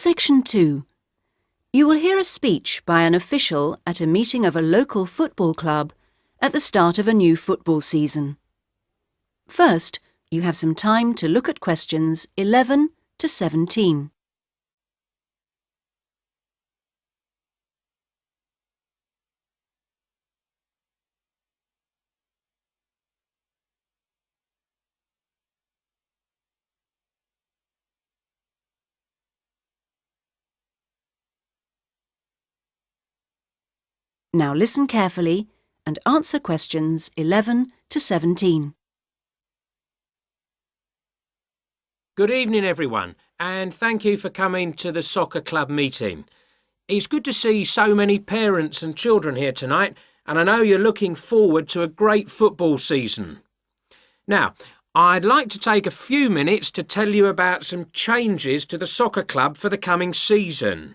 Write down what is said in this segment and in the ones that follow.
Section 2. You will hear a speech by an official at a meeting of a local football club at the start of a new football season. First, you have some time to look at questions 11 to 17. Now listen carefully and answer questions 11 to 17. Good evening, everyone, and thank you for coming to the soccer club meeting. It's good to see so many parents and children here tonight, and I know you're looking forward to a great football season. Now, I'd like to take a few minutes to tell you about some changes to the soccer club for the coming season.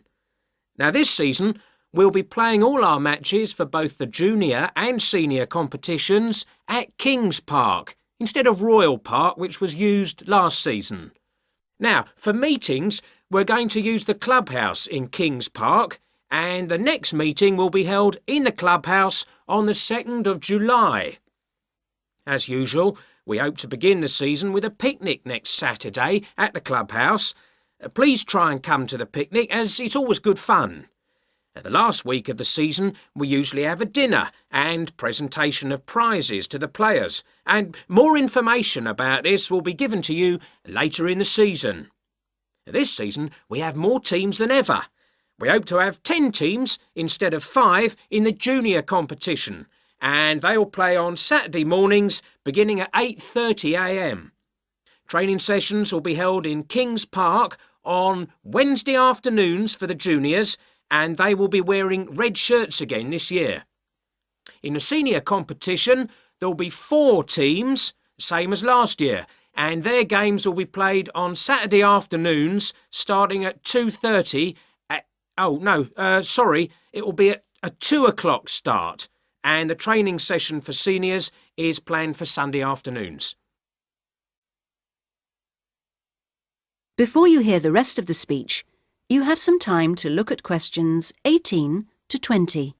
Now, this season, we'll be playing all our matches for both the junior and senior competitions at Kings Park, instead of Royal Park, which was used last season. Now, for meetings, we're going to use the clubhouse in Kings Park, and the next meeting will be held in the clubhouse on the 2nd of July. As usual, we hope to begin the season with a picnic next Saturday at the clubhouse. Please try and come to the picnic, as it's always good fun. At the last week of the season, we usually have a dinner and presentation of prizes to the players, and more information about this will be given to you later in the season. This season, we have more teams than ever. We hope to have 10 teams instead of 5 in the junior competition, and they'll play on Saturday mornings beginning at 8:30 a.m. Training sessions will be held in Kings Park on Wednesday afternoons for the juniors, and they will be wearing red shirts again this year. In the senior competition, there'll be 4 teams, same as last year, and their games will be played on Saturday afternoons starting at 2:30 it will be at a 2 o'clock start, and the training session for seniors is planned for Sunday afternoons. Before you hear the rest of the speech, you have some time to look at questions 18 to 20.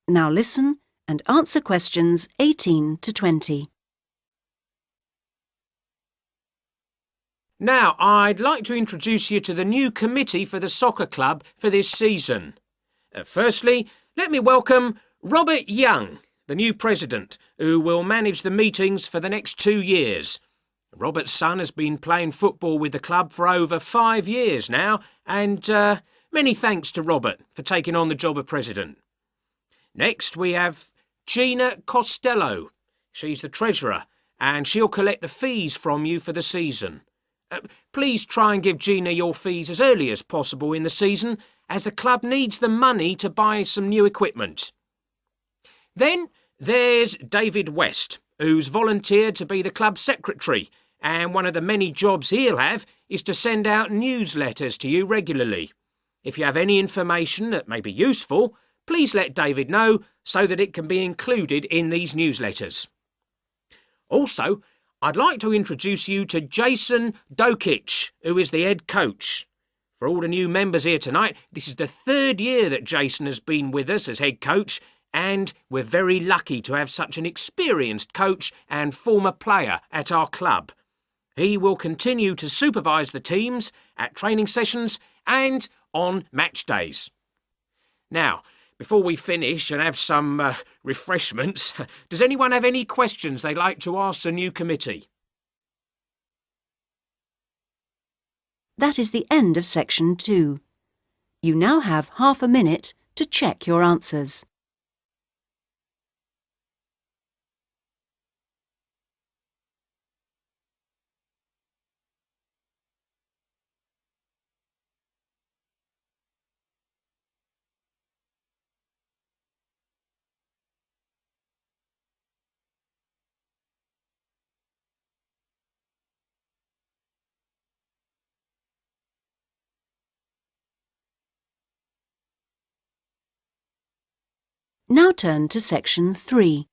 Now listen and answer questions 18 to 20. Now, I'd like to introduce you to the new committee for the soccer club for this season. Firstly, let me welcome Robert Young, the new president, who will manage the meetings for the next 2 years. Robert's son has been playing football with the club for over 5 years now, and many thanks to Robert for taking on the job of president. Next, we have Gina Costello. She's the treasurer, and she'll collect the fees from you for the season. Please try and give Gina your fees as early as possible in the season, as the club needs the money to buy some new equipment. Then there's David West, who's volunteered to be the club secretary, and one of the many jobs he'll have is to send out newsletters to you regularly. If you have any information that may be useful, please let David know so that it can be included in these newsletters. Also, I'd like to introduce you to Jason Dokic, who is the head coach. For all the new members here tonight, this is the 3rd year that Jason has been with us as head coach, and we're very lucky to have such an experienced coach and former player at our club. He will continue to supervise the teams at training sessions and on match days. Now, before we finish and have some refreshments, does anyone have any questions they'd like to ask the new committee? That is the end of Section 2. You now have half a minute to check your answers. Now turn to section 3.